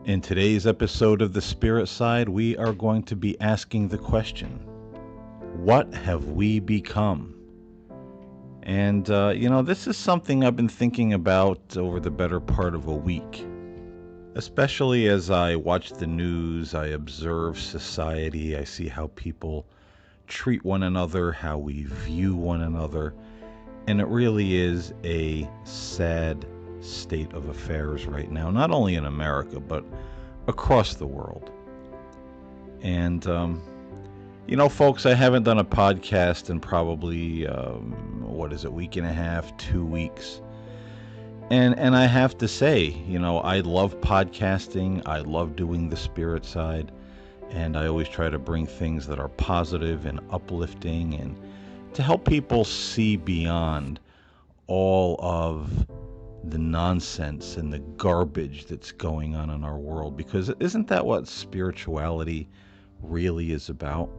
In today's episode of The Spirit Side, we are going to be asking the question, what have we become? And, this is something I've been thinking about over the better part of a week. Especially as I watch the news, I observe society, I see how people treat one another, how we view one another. And it really is a sad state of affairs right now, not only in America, but across the world. And, folks, I haven't done a podcast in probably, week and a half, 2 weeks. And I have to say, I love podcasting. I love doing the spirit side. And I always try to bring things that are positive and uplifting and to help people see beyond all of the nonsense and the garbage that's going on in our world, because isn't that what spirituality really is about?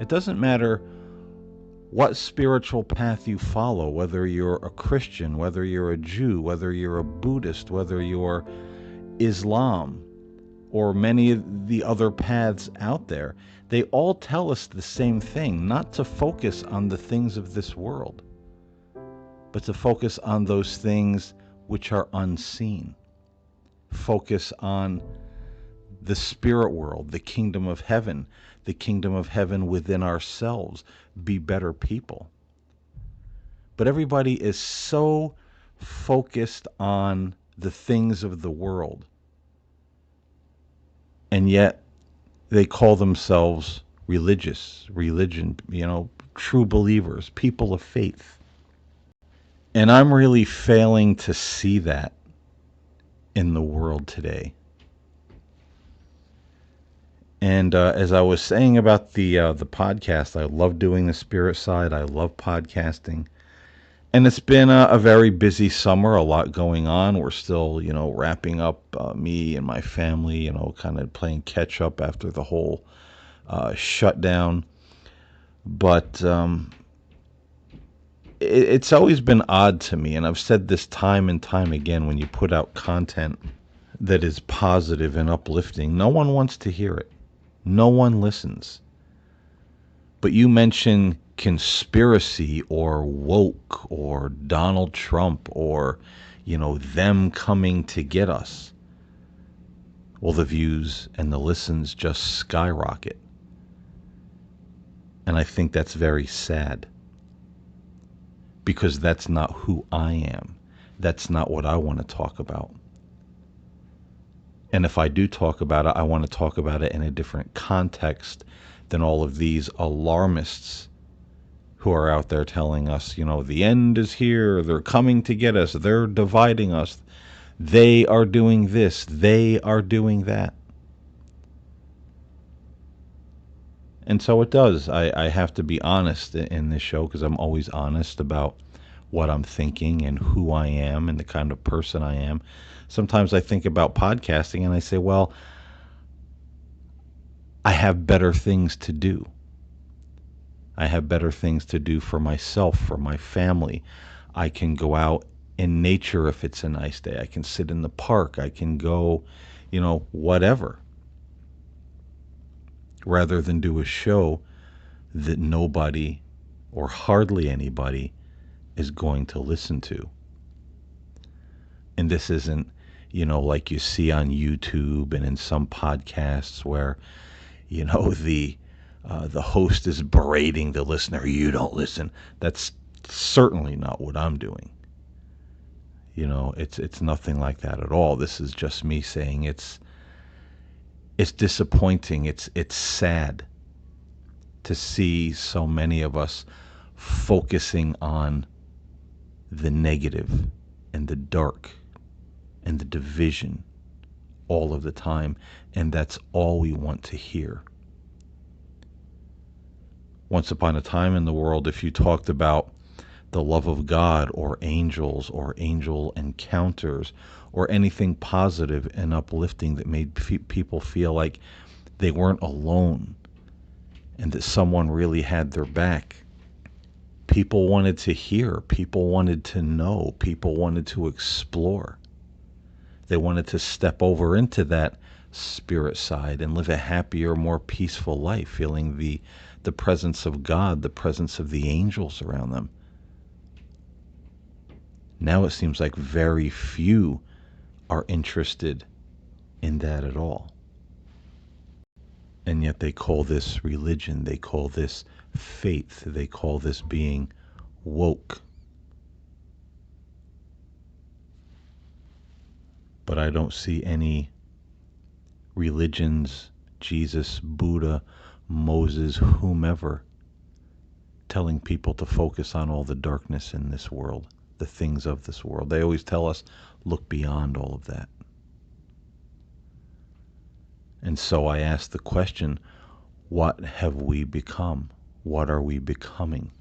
It doesn't matter what spiritual path you follow, whether you're a Christian, whether you're a Jew, whether you're a Buddhist, whether you're Islam, or many of the other paths out there. They all tell us the same thing, not to focus on the things of this world, but to focus on those things which are unseen. Focus on the spirit world, the kingdom of heaven within ourselves. Be better people. But everybody is so focused on the things of the world, and yet they call themselves religion, true believers, people of faith. And I'm really failing to see that in the world today. And as I was saying about the podcast, I love doing the spirit side. I love podcasting. And it's been a very busy summer, a lot going on. We're still, wrapping up, me and my family, kind of playing catch up after the whole shutdown. But it's always been odd to me, and I've said this time and time again, when you put out content that is positive and uplifting, no one wants to hear it. No one listens. But you mention conspiracy or woke or Donald Trump or, them coming to get us. Well, the views and the listens just skyrocket. And I think that's very sad, because that's not who I am. That's not what I want to talk about. And if I do talk about it, I want to talk about it in a different context than all of these alarmists who are out there telling us, the end is here, they're coming to get us, they're dividing us, they are doing this, they are doing that. And so it does. I have to be honest in this show, because I'm always honest about what I'm thinking and who I am and the kind of person I am. Sometimes I think about podcasting and I say, well, I have better things to do. I have better things to do for myself, for my family. I can go out in nature if it's a nice day. I can sit in the park. I can go, whatever. Rather than do a show that nobody or hardly anybody is going to listen to. And this isn't, like you see on YouTube and in some podcasts where, the host is berating the listener. You don't listen. That's certainly not what I'm doing. It's nothing like that at all. This is just me saying it's disappointing. It's sad to see so many of us focusing on the negative and the dark and the division all of the time, and that's all we want to hear. Once upon a time in the world, if you talked about the love of God or angels or angel encounters or anything positive and uplifting that made people feel like they weren't alone and that someone really had their back, people wanted to hear, people wanted to know, people wanted to explore. They wanted to step over into that spirit side and live a happier, more peaceful life, feeling the presence of God, the presence of the angels around them. Now it seems like very few are interested in that at all. And yet they call this religion, they call this faith, they call this being woke. But I don't see any religions, Jesus, Buddha, Moses, whomever, telling people to focus on all the darkness in this world, the things of this world. They always tell us, look beyond all of that. And so I ask the question, what have we become? What are we becoming?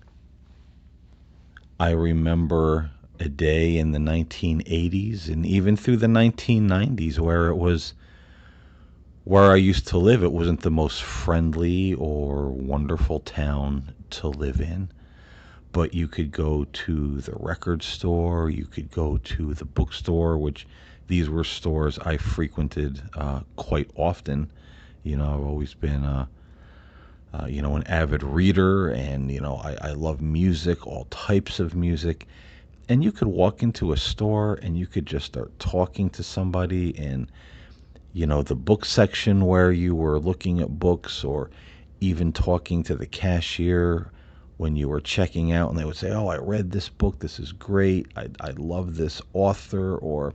I remember a day in the 1980s and even through the 1990s where I used to live, it wasn't the most friendly or wonderful town to live in. But you could go to the record store, you could go to the bookstore, which these were stores I frequented quite often. I've always been, an avid reader, and, I love music, all types of music. And you could walk into a store and you could just start talking to somebody in, the book section where you were looking at books, or even talking to the cashier when you were checking out, and they would say, oh, I read this book, this is great, I love this author, or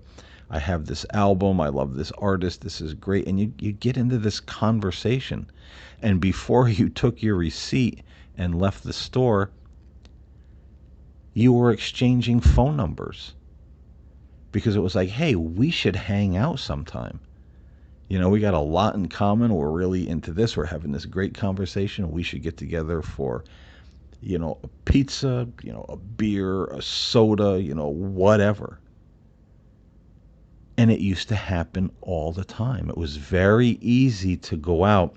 I have this album, I love this artist, this is great. And you get into this conversation, and before you took your receipt and left the store, you were exchanging phone numbers, because it was like, hey, we should hang out sometime. We got a lot in common, we're really into this, we're having this great conversation, we should get together for a pizza, a beer, a soda, whatever. And it used to happen all the time. It was very easy to go out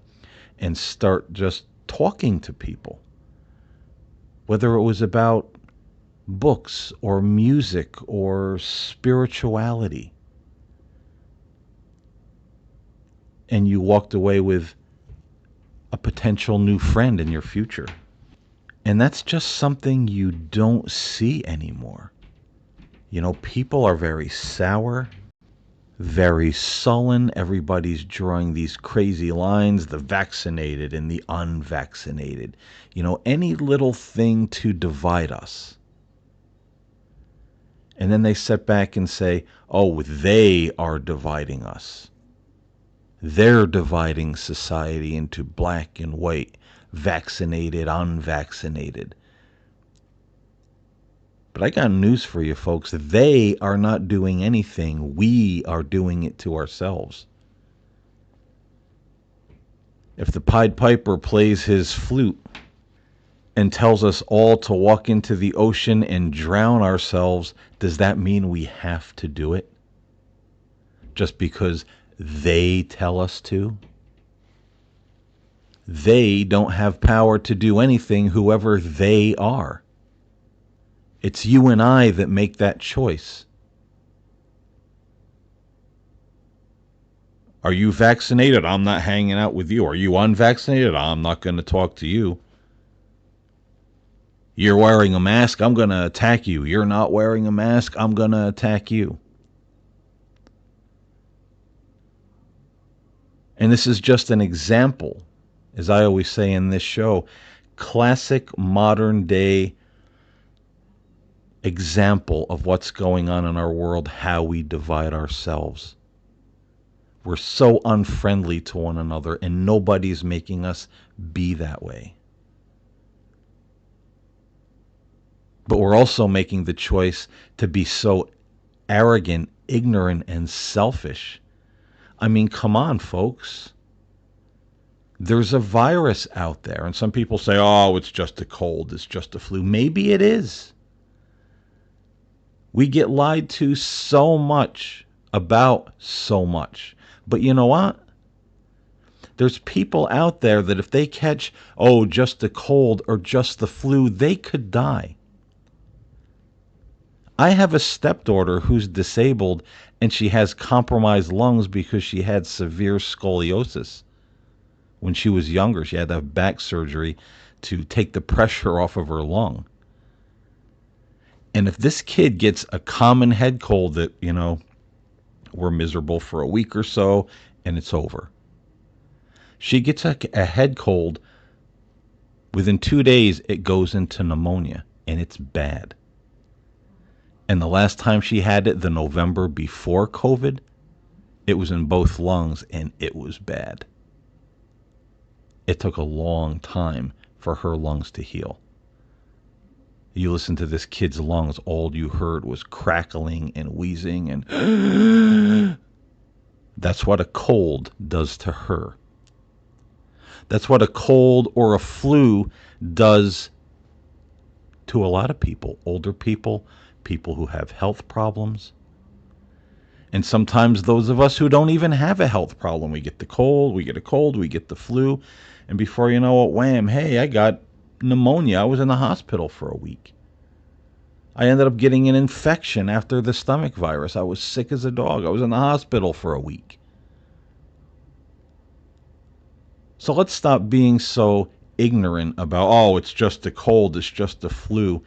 and start just talking to people, whether it was about books or music or spirituality. And you walked away with a potential new friend in your future. And that's just something you don't see anymore. People are very sour, very sullen. Everybody's drawing these crazy lines, the vaccinated and the unvaccinated. Any little thing to divide us. And then they sit back and say, oh, they are dividing us. They're dividing society into black and white, vaccinated, unvaccinated. But I got news for you, folks. They are not doing anything. We are doing it to ourselves. If the Pied Piper plays his flute and tells us all to walk into the ocean and drown ourselves, does that mean we have to do it? Just because they tell us to? They don't have power to do anything, whoever they are. It's you and I that make that choice. Are you vaccinated? I'm not hanging out with you. Are you unvaccinated? I'm not going to talk to you. You're wearing a mask? I'm going to attack you. You're not wearing a mask? I'm going to attack you. And this is just an example, as I always say in this show, classic modern day example of what's going on in our world, how we divide ourselves. We're so unfriendly to one another, and nobody's making us be that way. But we're also making the choice to be so arrogant, ignorant, and selfish. I mean, come on, folks. There's a virus out there, and some people say, oh, it's just a cold, it's just a flu. Maybe it is. We get lied to so much about so much. But you know what? There's people out there that if they catch, oh, just the cold or just the flu, they could die. I have a stepdaughter who's disabled, And she has compromised lungs because she had severe scoliosis. When she was younger, she had to have back surgery to take the pressure off of her lung. And if this kid gets a common head cold that, we're miserable for a week or so and it's over. She gets a head cold, within 2 days it goes into pneumonia and it's bad. And the last time she had it, the November before COVID, it was in both lungs and it was bad. It took a long time for her lungs to heal. You listen to this kid's lungs, all you heard was crackling and wheezing, and that's what a cold does to her. That's what a cold or a flu does to a lot of people, older people, people who have health problems. And sometimes those of us who don't even have a health problem, we get the cold, we get a cold, we get the flu, and before you know it, wham, hey, I got pneumonia. I was in the hospital for a week. I ended up getting an infection after the stomach virus. I was sick as a dog. I was in the hospital for a week. So let's stop being so ignorant about, oh, it's just a cold, it's just a flu.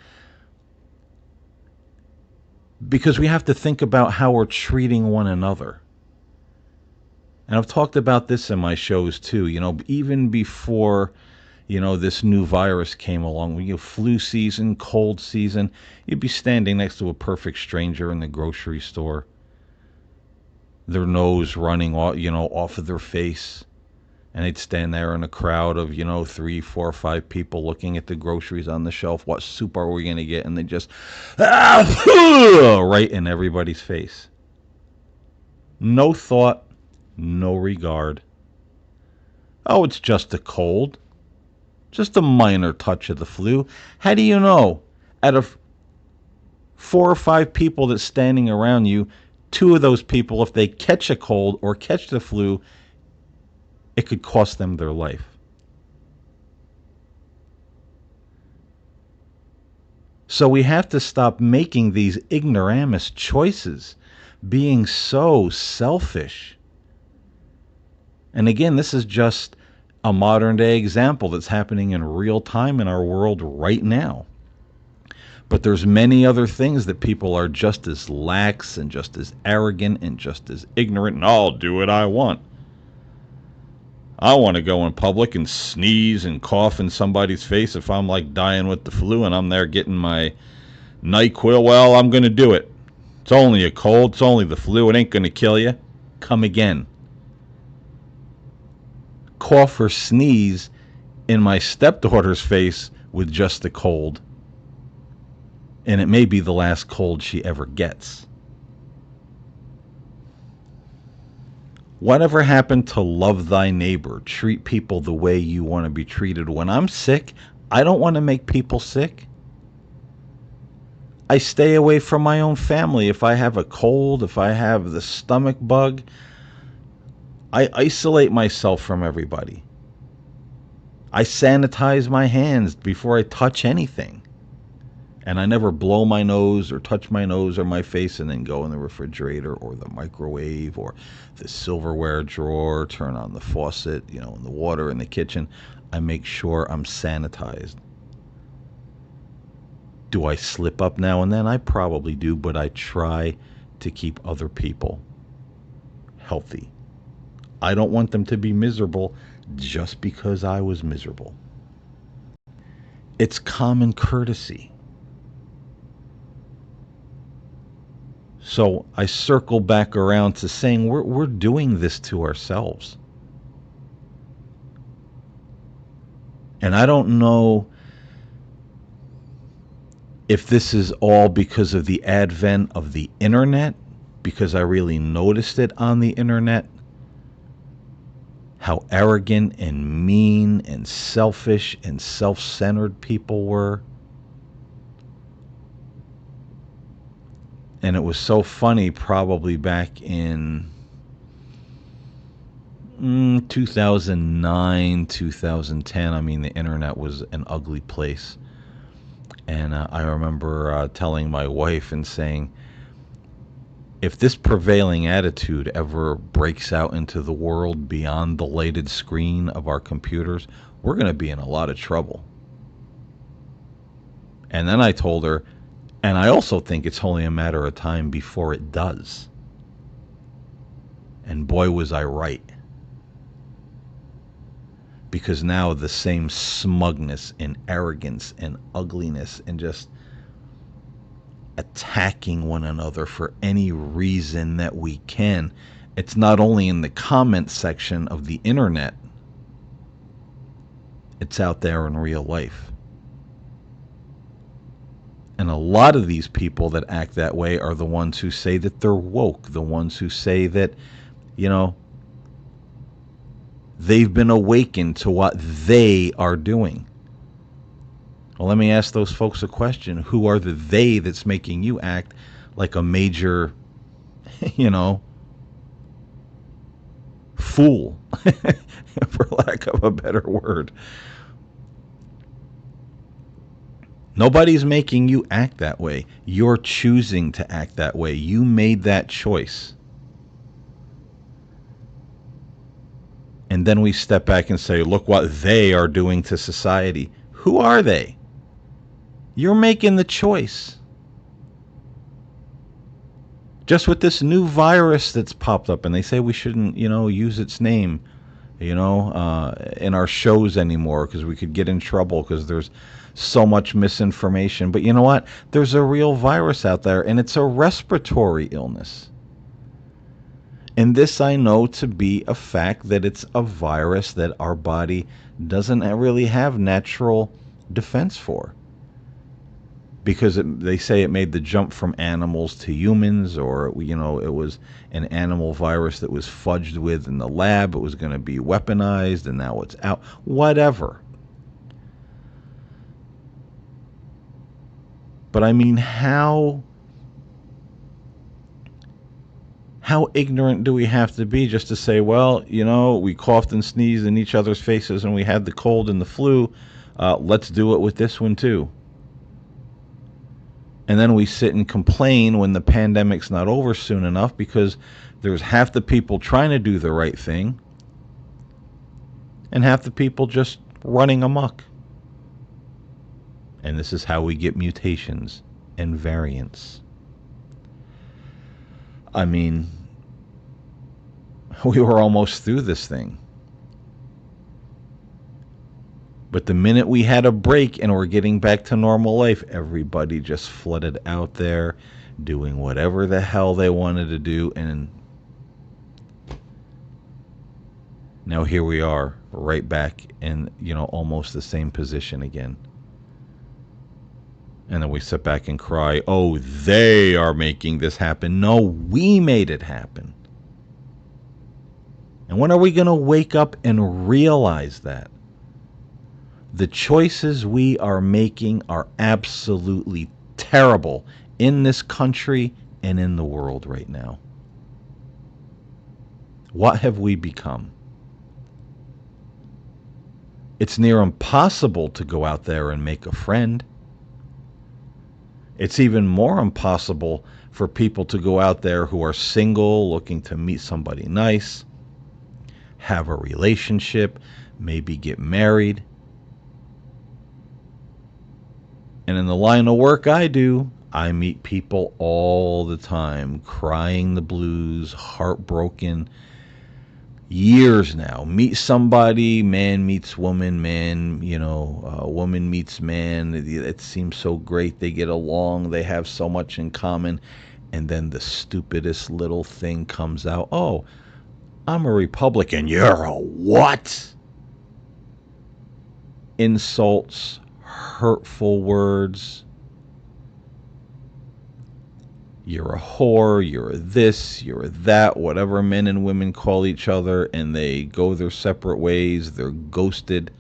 Because we have to think about how we're treating one another. And I've talked about this in my shows too, even before, this new virus came along, flu season, cold season, you'd be standing next to a perfect stranger in the grocery store, their nose running off of their face. And they'd stand there in a crowd of, 3, 4, 5 people looking at the groceries on the shelf. What soup are we going to get? And they just, right in everybody's face. No thought, no regard. Oh, it's just a cold. Just a minor touch of the flu. How do you know? Out of 4 or 5 people that's standing around you, 2 of those people, if they catch a cold or catch the flu, it could cost them their life. So we have to stop making these ignoramus choices, being so selfish. And again, this is just a modern day example that's happening in real time in our world right now. But there's many other things that people are just as lax and just as arrogant and just as ignorant, and I'll do what I want. I want to go in public and sneeze and cough in somebody's face if I'm like dying with the flu and I'm there getting my NyQuil. Well, I'm going to do it. It's only a cold. It's only the flu. It ain't going to kill you. Come again. Cough or sneeze in my stepdaughter's face with just a cold. And it may be the last cold she ever gets. Whatever happened to love thy neighbor? Treat people the way you want to be treated. When I'm sick, I don't want to make people sick. I stay away from my own family. If I have a cold, if I have the stomach bug, I isolate myself from everybody. I sanitize my hands before I touch anything. And I never blow my nose or touch my nose or my face and then go in the refrigerator or the microwave or the silverware drawer, turn on the faucet, in the water in the kitchen. I make sure I'm sanitized. Do I slip up now and then? I probably do, but I try to keep other people healthy. I don't want them to be miserable just because I was miserable. It's common courtesy. So I circle back around to saying we're doing this to ourselves. And I don't know if this is all because of the advent of the internet, because I really noticed it on the internet, how arrogant and mean and selfish and self-centered people were. And it was so funny, probably back in 2009, 2010. I mean, the internet was an ugly place. And I remember telling my wife and saying, if this prevailing attitude ever breaks out into the world beyond the lighted screen of our computers, we're going to be in a lot of trouble. And then I told her, and I also think it's only a matter of time before it does. And boy, was I right. Because now the same smugness and arrogance and ugliness and just attacking one another for any reason that we can, it's not only in the comment section of the internet, it's out there in real life. And a lot of these people that act that way are the ones who say that they're woke, the ones who say that, they've been awakened to what they are doing. Well, let me ask those folks a question. Who are the they that's making you act like a major, fool, for lack of a better word? Nobody's making you act that way. You're choosing to act that way. You made that choice. And then we step back and say, look what they are doing to society. Who are they? You're making the choice. Just with this new virus that's popped up, and they say we shouldn't, use its name, in our shows anymore because we could get in trouble because there's so much misinformation. But you know what? There's a real virus out there, and it's a respiratory illness. And this I know to be a fact, that it's a virus that our body doesn't really have natural defense for. Because they say it made the jump from animals to humans, or, it was an animal virus that was fudged with in the lab. It was going to be weaponized, and now it's out. Whatever. But I mean, how ignorant do we have to be just to say, well, we coughed and sneezed in each other's faces and we had the cold and the flu. Let's do it with this one too. And then we sit and complain when the pandemic's not over soon enough because there's half the people trying to do the right thing and half the people just running amok. And this is how we get mutations and variants. I mean, we were almost through this thing. But the minute we had a break and we're getting back to normal life, everybody just flooded out there doing whatever the hell they wanted to do. And now here we are, right back in, almost the same position again. And then we sit back and cry, oh, they are making this happen. No, we made it happen. And when are we going to wake up and realize that? The choices we are making are absolutely terrible in this country and in the world right now. What have we become? It's near impossible to go out there and make a friend. It's even more impossible for people to go out there who are single, looking to meet somebody nice, have a relationship, maybe get married. And in the line of work I do, I meet people all the time, crying the blues, heartbroken, years now. Meet somebody, man meets woman, woman meets man. It seems so great. They get along. They have so much in common. And then the stupidest little thing comes out. Oh, I'm a Republican. You're a what? Insults, hurtful words. You're a whore, you're a this, you're a that, whatever men and women call each other, and they go their separate ways. They're ghosted.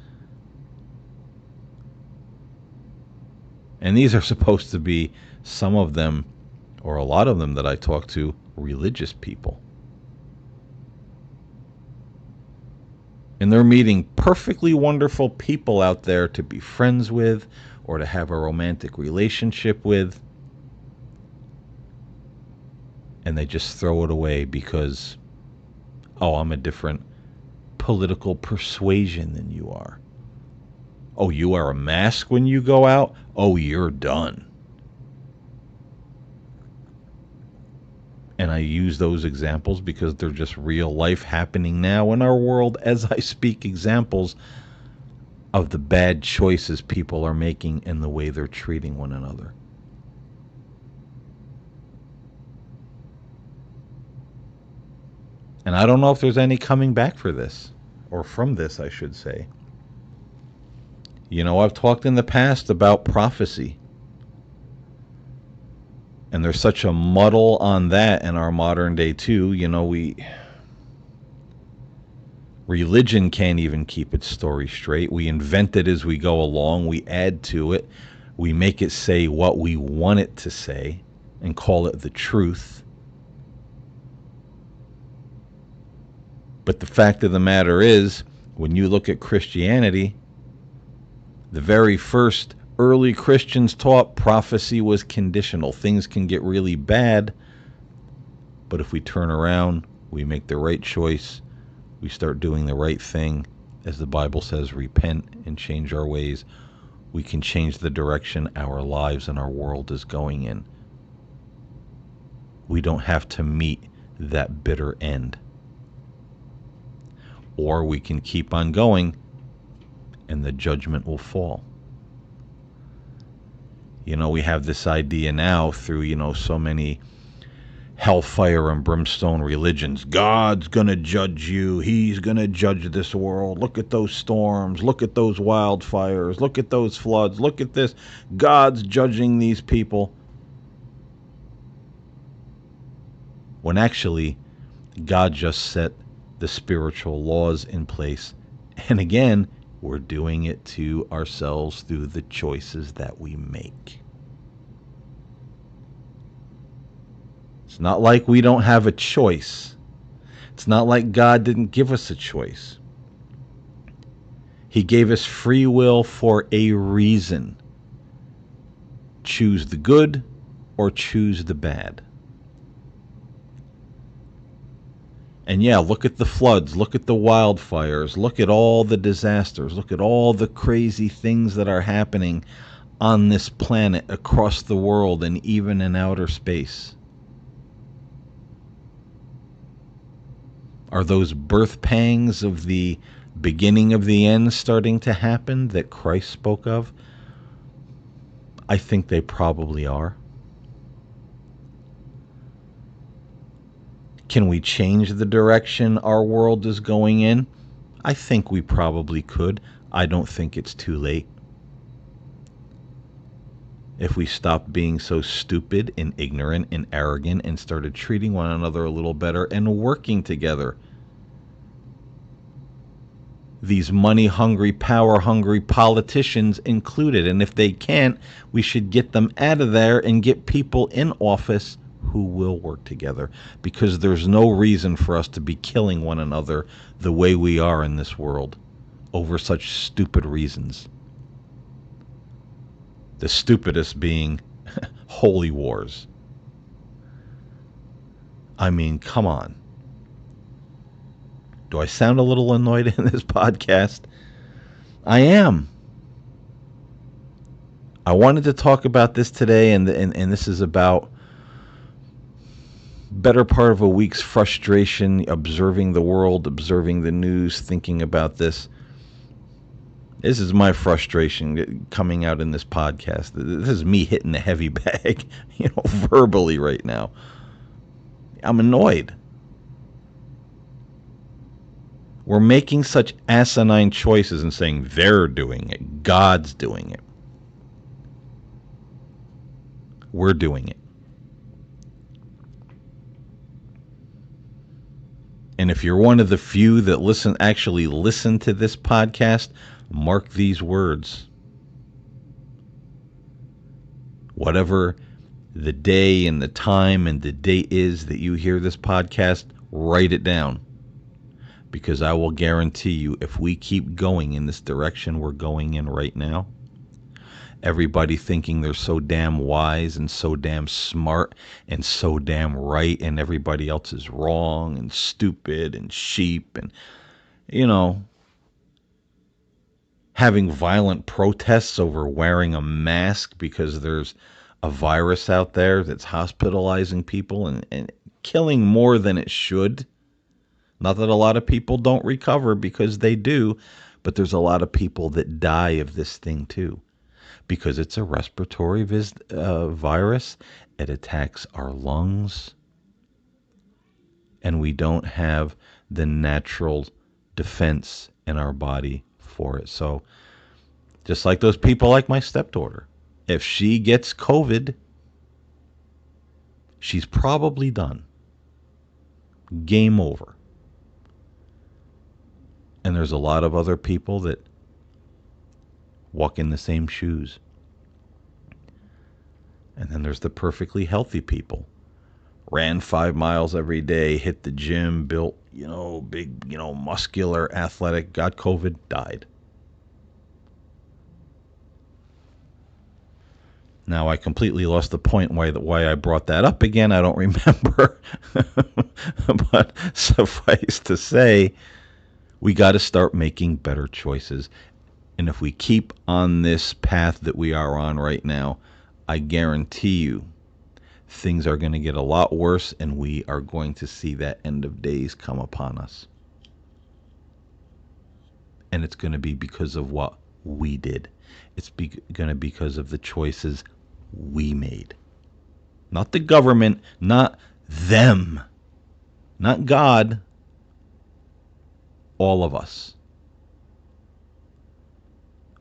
And these are supposed to be, some of them, or a lot of them that I talk to, religious people. And they're meeting perfectly wonderful people out there to be friends with or to have a romantic relationship with. and they just throw it away because, oh, I'm a different political persuasion than you are. Oh, you wear a mask when you go out? Oh, you're done. And I use those examples because they're just real life happening now in our world as I speak, examples of the bad choices people are making and the way they're treating one another. And I don't know if there's any coming back for this, or from this, I should say. You know, I've talked in the past about prophecy. And there's such a muddle on that in our modern day, too. You know, religion can't even keep its story straight. We invent it as we go along. We add to it. We make it say what we want it to say and call it the truth. But the fact of the matter is, when you look at Christianity, the very first early Christians taught prophecy was conditional. Things can get really bad, but if we turn around, we make the right choice, we start doing the right thing, as the Bible says, repent and change our ways, we can change the direction our lives and our world is going in. We don't have to meet that bitter end. Or we can keep on going and the judgment will fall. You know, we have this idea now through, you know, so many hellfire and brimstone religions. God's going to judge you. He's going to judge this world. Look at those storms. Look at those wildfires. Look at those floods. Look at this. God's judging these people. When actually, God just set the spiritual laws in place. And again, we're doing it to ourselves through the choices that we make. It's not like we don't have a choice. It's not like God didn't give us a choice. He gave us free will for a reason. Choose the good or choose the bad. And yeah, look at the floods, look at the wildfires, look at all the disasters, look at all the crazy things that are happening on this planet, across the world, and even in outer space. Are those birth pangs of the beginning of the end starting to happen that Christ spoke of? I think they probably are. Can we change the direction our world is going in? I think we probably could. I don't think it's too late. If we stopped being so stupid and ignorant and arrogant and started treating one another a little better and working together. These money-hungry, power-hungry politicians included. And if they can't, we should get them out of there and get people in office who will work together, because there's no reason for us to be killing one another the way we are in this world over such stupid reasons. The stupidest being holy wars. I mean, come on. Do I sound a little annoyed in this podcast? I am. I wanted to talk about this today, and this is about better part of a week's frustration, observing the world, observing the news, thinking about this. This is my frustration coming out in this podcast. This is me hitting the heavy bag, verbally right now. I'm annoyed. We're making such asinine choices and saying they're doing it. God's doing it. We're doing it. And if you're one of the few that actually listen to this podcast, mark these words. Whatever the day and the time and the date is that you hear this podcast, write it down. Because I will guarantee you, if we keep going in this direction we're going in right now, Everybody thinking they're so damn wise and so damn smart and so damn right, and everybody else is wrong and stupid and sheep, and, you know, having violent protests over wearing a mask because there's a virus out there that's hospitalizing people and killing more than it should. Not that a lot of people don't recover, because they do, but there's a lot of people that die of this thing too, because it's a respiratory virus. It attacks our lungs, and we don't have the natural defense in our body for it. So, just like those people like my stepdaughter, if she gets COVID, she's probably done. Game over. And there's a lot of other people that walk in the same shoes. And then there's the perfectly healthy people. Ran 5 miles every day, hit the gym, built, big, muscular, athletic, got COVID, died. Now, I completely lost the point why I brought that up again. I don't remember. But suffice to say, we got to start making better choices. And if we keep on this path that we are on right now, I guarantee you things are going to get a lot worse, and we are going to see that end of days come upon us. And it's going to be because of what we did. It's going to be because of the choices we made. Not the government, not them, not God. All of us.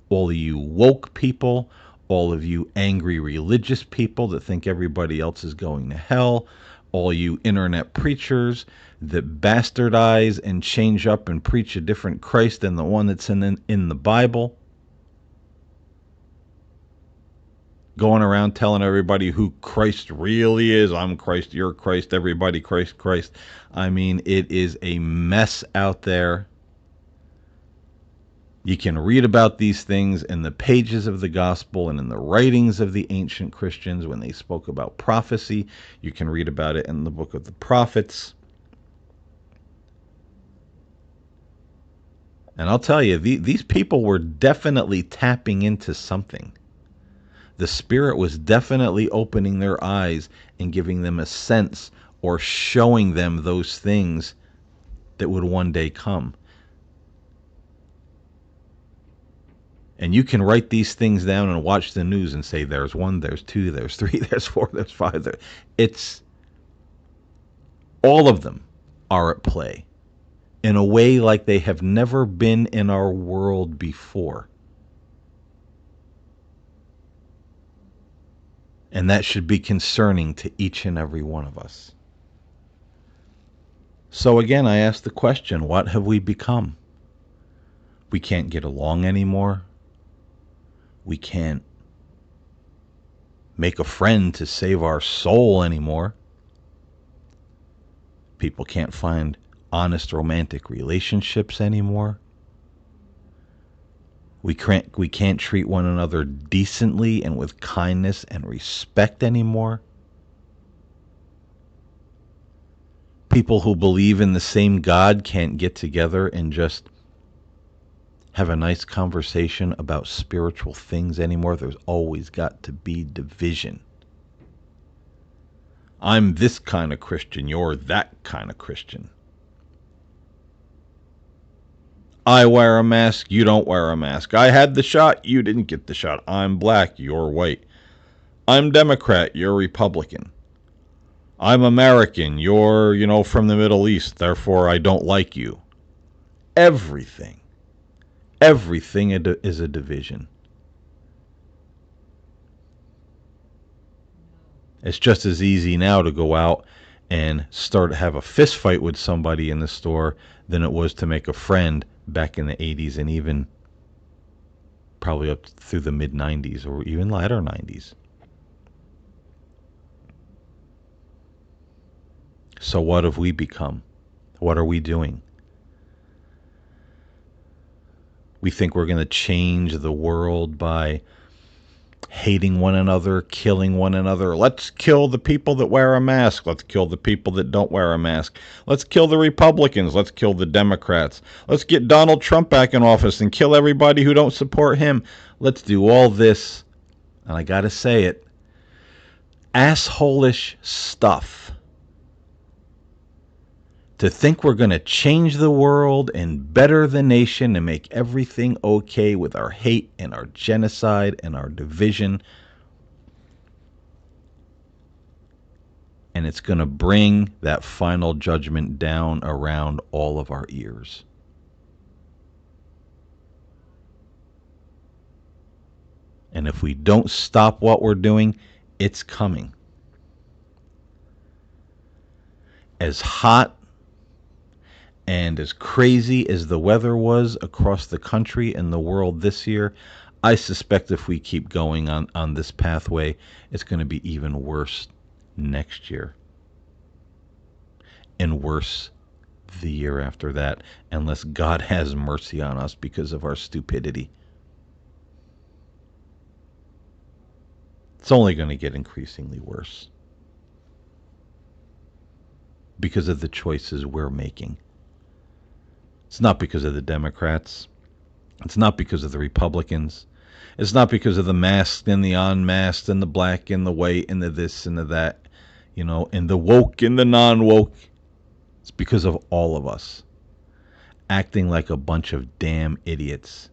All of you woke people, all of you angry religious people that think everybody else is going to hell, all you internet preachers that bastardize and change up and preach a different Christ than the one that's in the Bible, going around telling everybody who Christ really is. I'm Christ, you're Christ, everybody Christ, Christ. I mean, it is a mess out there. You can read about these things in the pages of the gospel and in the writings of the ancient Christians when they spoke about prophecy. You can read about it in the book of the prophets. And I'll tell you, these people were definitely tapping into something. The Spirit was definitely opening their eyes and giving them a sense, or showing them those things that would one day come. And you can write these things down and watch the news and say, there's 1, there's 2, there's 3, there's 4, there's 5. It's all of them are at play in a way like they have never been in our world before. And that should be concerning to each and every one of us. So again, I ask the question, what have we become? We can't get along anymore. We can't make a friend to save our soul anymore. People can't find honest romantic relationships anymore. We can't treat one another decently and with kindness and respect anymore. People who believe in the same God can't get together and just have a nice conversation about spiritual things anymore. There's always got to be division. I'm this kind of Christian, you're that kind of Christian. I wear a mask, you don't wear a mask. I had the shot, you didn't get the shot. I'm black, you're white. I'm Democrat, you're Republican. I'm American, you're, from the Middle East, therefore I don't like you. Everything is a division. It's just as easy now to go out and have a fist fight with somebody in the store than it was to make a friend back in the 80s and even probably up through the mid-90s or even latter 90s. So what have we become? What are we doing? We think we're going to change the world by hating one another, killing one another. Let's kill the people that wear a mask. Let's kill the people that don't wear a mask. Let's kill the Republicans. Let's kill the Democrats. Let's get Donald Trump back in office and kill everybody who don't support him. Let's do all this, and I gotta say it, assholish stuff. To think we're going to change the world and better the nation and make everything okay with our hate and our genocide and our division. And it's going to bring that final judgment down around all of our ears. And if we don't stop what we're doing, it's coming. As hot and as crazy as the weather was across the country and the world this year, I suspect if we keep going on this pathway, it's going to be even worse next year. And worse the year after that, unless God has mercy on us because of our stupidity. It's only going to get increasingly worse because of the choices we're making. It's not because of the Democrats. It's not because of the Republicans. It's not because of the masked and the unmasked and the black and the white and the this and the that, and the woke and the non-woke. It's because of all of us acting like a bunch of damn idiots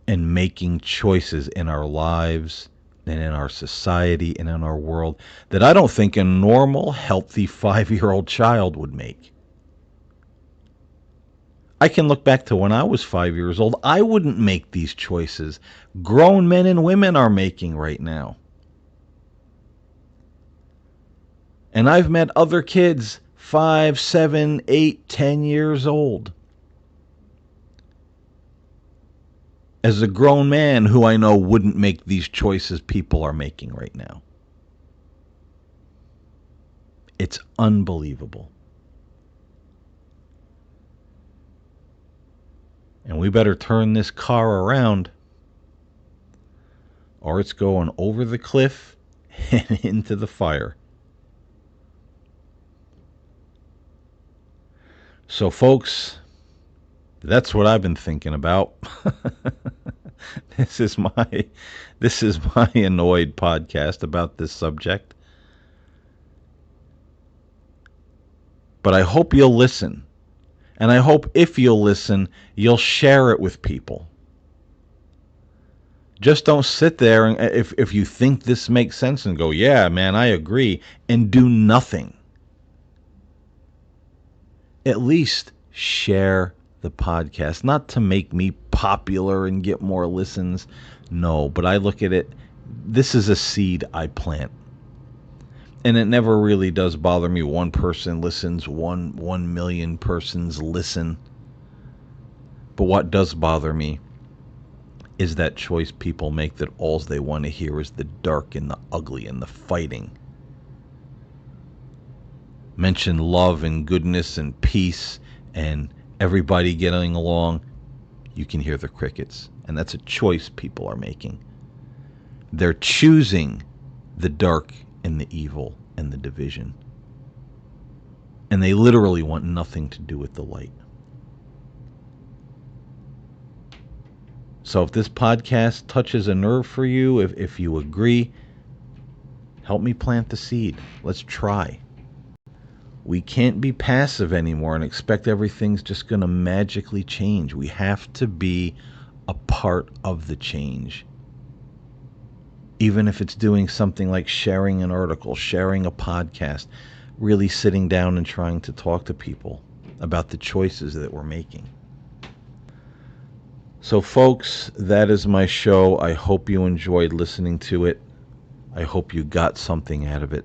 and making choices in our lives and in our society and in our world that I don't think a normal, healthy 5-year-old child would make. I can look back to when I was 5 years old. I wouldn't make these choices grown men and women are making right now. And I've met other kids 5, 7, 8, 10 years old as a grown man who I know wouldn't make these choices people are making right now. It's unbelievable. And we better turn this car around, or it's going over the cliff and into the fire. So, folks, that's what I've been thinking about. This is my annoyed podcast about this subject. But I hope you'll listen. And I hope if you'll listen, you'll share it with people. Just don't sit there and if you think this makes sense and go, yeah, man, I agree, and do nothing. At least share the podcast. Not to make me popular and get more listens. No, but I look at it, this is a seed I plant. And it never really does bother me. One person listens, 1 million persons listen. But what does bother me is that choice people make that all they want to hear is the dark and the ugly and the fighting. Mention love and goodness and peace and everybody getting along. You can hear the crickets. And that's a choice people are making. They're choosing the dark and the evil and the division. And they literally want nothing to do with the light. So if this podcast touches a nerve for you, if you agree, help me plant the seed. Let's try. We can't be passive anymore and expect everything's just going to magically change. We have to be a part of the change. Even if it's doing something like sharing an article, sharing a podcast, really sitting down and trying to talk to people about the choices that we're making. So, folks, that is my show. I hope you enjoyed listening to it. I hope you got something out of it.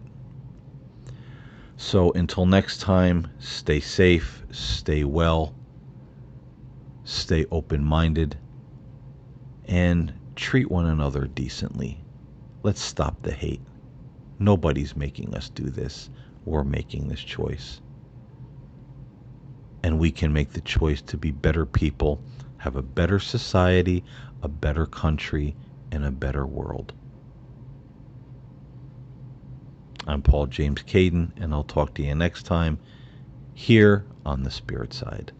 So, until next time, stay safe, stay well, stay open-minded, and treat one another decently. Let's stop the hate. Nobody's making us do this. We're making this choice. And we can make the choice to be better people, have a better society, a better country, and a better world. I'm Paul James Caden, and I'll talk to you next time here on the Spirit Side.